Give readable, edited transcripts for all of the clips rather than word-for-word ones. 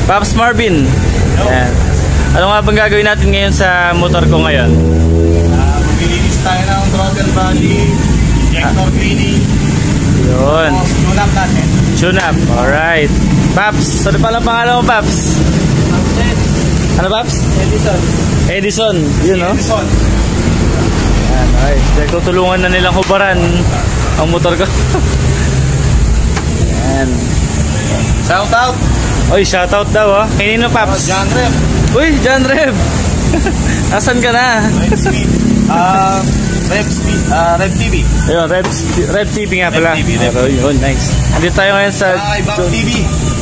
Pops Marvin. Ayan. Ano nga bang gagawin natin ngayon sa motor ko ngayon? Maglilinis tayo ng throttle body, injector cleaning. Yun. Tune up natin. Tune up. Alright. Pops, ano pala pangalan mo, Pops? Ano, Pops? Edison. Edison. Yun, no? Edison. Ayan, alright. Tutulungan na nilang hubaran ang motor ko. Ayan. Shout out. Oy, shoutout daw, oh. Kanino, Pops? John Rev. Uy, John Rev. Nasaan ka na? Rev Speed. Rev TV. Ayun, Rev TV nga pala. Rev TV, Rev Okay, yun, nice. Andito tayo ngayon sa... Bob TV.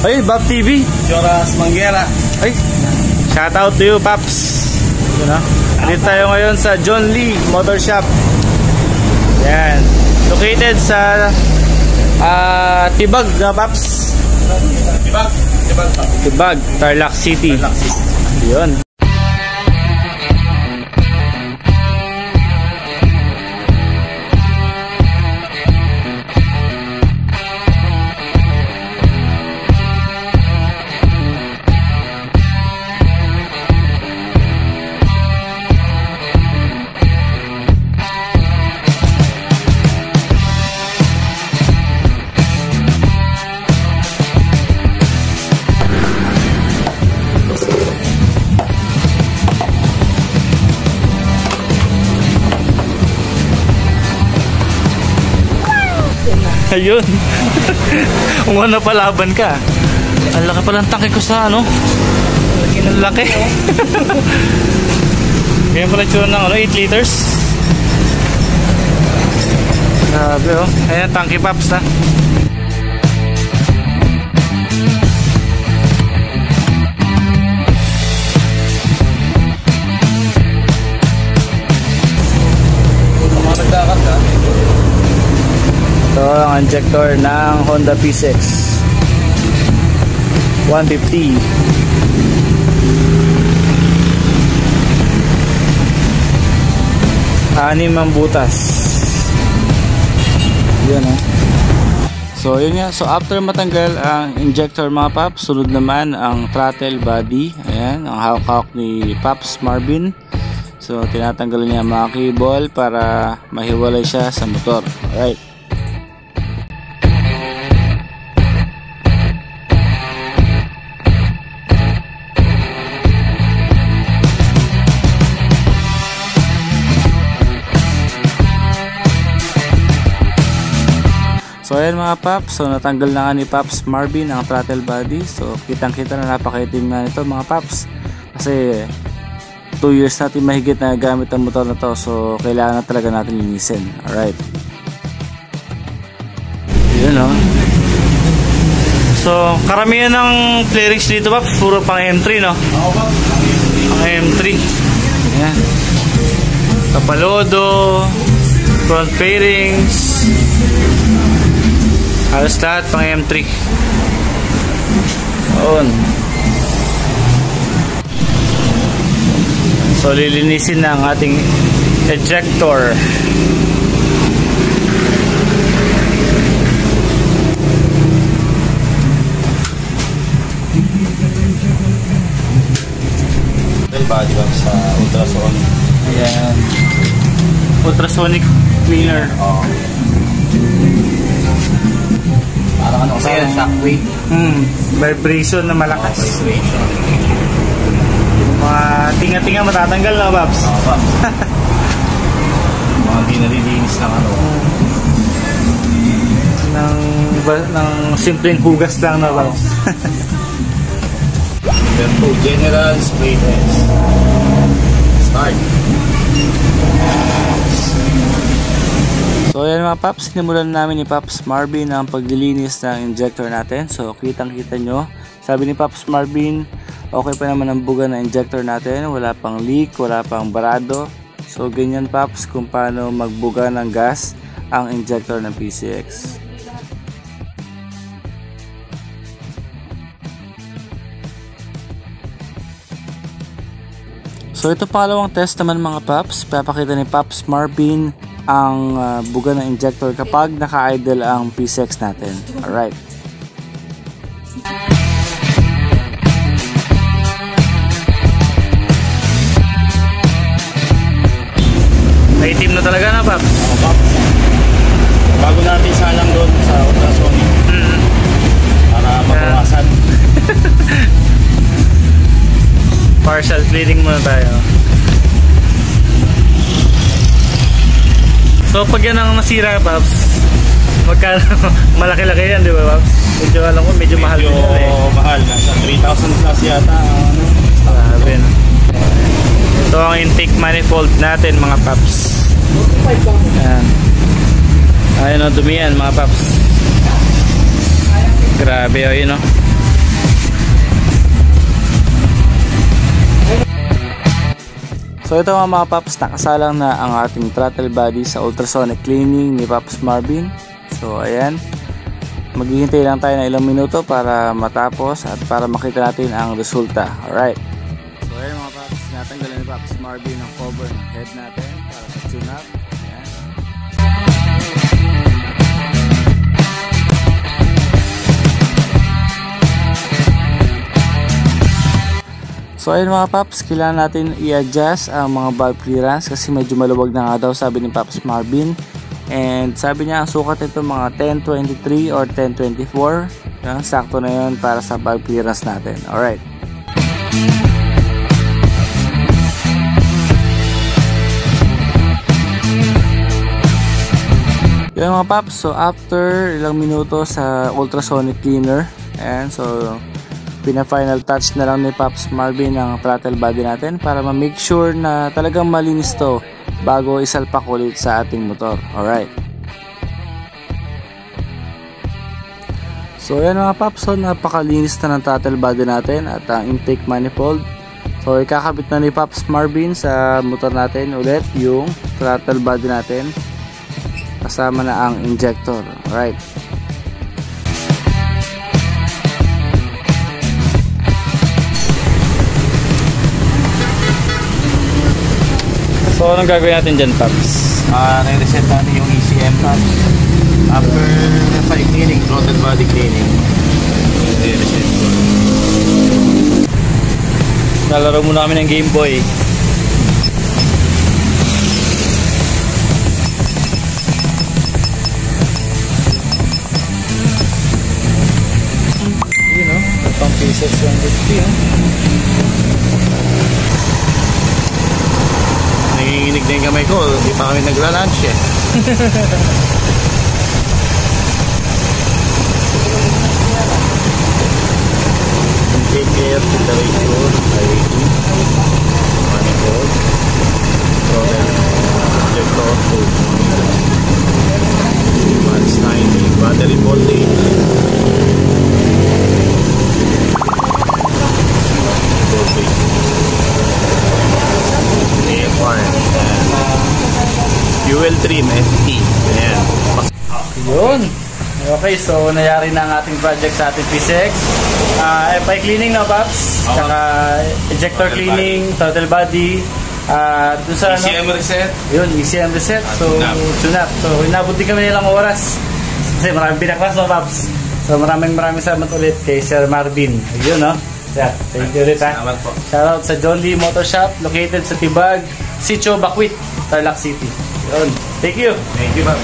Ay, Bob TV. Joras Manguera. Ay, shoutout to you, Pops. Yun, no? Andito tayo ngayon sa John Lee Motor Shop. Yan. Located sa Tibag, na, Pops? Tibag. Tibag, Tarlac City. Yun. Ayun. Kung ano palaban ka. Ang laki pala ng tangke ko sa ano. Ang laki. Ganyan pala tsura ng 8 liters. Grabe, oh. Ayan, tangke, Pops, ha. Ito ang injector ng Honda P6 150. Anim ang butas. Yun, oh. So yun nga. So after matanggal ang injector, mga Pops, sunod naman ang throttle body. Ayan, ang hawak-hawak ni Pops Marvin. So tinatanggal niya mga cable para mahiwalay siya sa motor. Alright. So ayan, mga Pops, so natanggal na nga ni Pops Marvin ang throttle body. So kitang kita na napakaitim na nito, mga Pops, kasi 2 years natin mahigit na gamit ang motor na to. So kailangan na talaga natin linisin. Alright. Yun, oh. So karamihan ng clearings dito, Pops, puro pang M3, no? Pang M3. Ayan. Kapalodo, front fairings, halos lahat pang M3. Oon. So lilinisin na ang ating ejector. Body lang sa ultrasonic. Ayan. Ultrasonic cleaner. Oo. Parang ano kasi yan, shockwave. Vibration na malakas. Vibration. Mga tinga-tinga matatanggal na, Pops. Oo, Pops. Mga di nalilinis ng ano. ng simpleng hugas lang, na, Pops. Tempo General Spray Test. Start. So ayan, mga Pops, sinimulan namin ni Pops Marvin ang paglilinis ng injector natin. So kitang kita nyo, sabi ni Pops Marvin, okay pa naman ang buga ng injector natin, wala pang leak, wala pang barado. So ganyan, Pops, kung paano magbuga ng gas ang injector ng PCX. So ito pangalawang test naman, mga Pops. Papakita ni Pops Marvin ang buga ng injector kapag naka-idle ang P6 natin. Alright. May team na talaga na, Paps. Oo, Paps. Bago natin salang doon sa ultrasonic. Para mabawasan. Partial cleaning muna tayo. So pag yan ang nasira, Paps, magkano? Malaki-laki yan, di ba, Paps? Medyo alam ko, medyo mahal din yan eh. Mahal. Nasa 3,000 plus yata. Ano? Grabe na. Ito ang intake manifold natin, mga Paps. Ayan. Ayun o, dumi yan, mga Paps. Grabe o, yun o. So ito mga Paps, nakasalang na ang ating throttle body sa ultrasonic cleaning ni Paps Marvin. So ayan, maghihintay lang tayo ng ilang minuto para matapos at para makita natin ang resulta. Alright. So ayan mga Paps, natanggalan ni Paps Marvin ang cover ng head natin para sa tune-up. Ayan. So ayun mga Paps, kailangan natin i-adjust ang mga valve clearance kasi medyo maluwag na nga daw, sabi ni Paps Marvin. And sabi niya ang sukat nito mga 1023 or 1024. Yan, sakto na yun para sa valve clearance natin. Alright. Yan mga Paps, so after ilang minuto sa ultrasonic cleaner, and so pina-final touch na lang ni Paps Marvin ang throttle body natin para ma-make sure na talagang malinis to bago isalpak ulit sa ating motor. Alright. So yan mga Paps, so napakalinis na ng throttle body natin at ang intake manifold. So ikakabit na ni Paps Marvin sa motor natin ulit yung throttle body natin kasama na ang injector. Alright. So anong gagawin natin dyan, Paps? Re-reset natin yung ECM, Paps. After fire cleaning, throttle body cleaning, re-reset ko. Lalaro muna kami ng Game Boy. Yun o, pang pieces 150 o. Nanginginig na yung kamay ko, di pa kami nagla-lunch eh. Take care, filtration, high-rating, manifold, throttle, injector, minus 90, battery voltage, voltage, AFR, and fuel trim, FT. Ayan. Yun. Okay, so nangyari na ang ating project sa ating P6. FI cleaning na, Paps. Saka ejector cleaning, throttle body. Doon sa ECM reset. Yun, ECM reset. So, tune up. So, inabot din kami nilang oras. Kasi maraming binaklas, no, Paps. So, maraming salamat ulit kay Sir Marvin. Yun, no? Yeah, thank you ulit, ha. Salamat po. Shoutout sa John Lee Motor Shop, located sa Tibag, Sitio, Bakwit, Tarlac City. Yun. Thank you. Thank you, ma'am.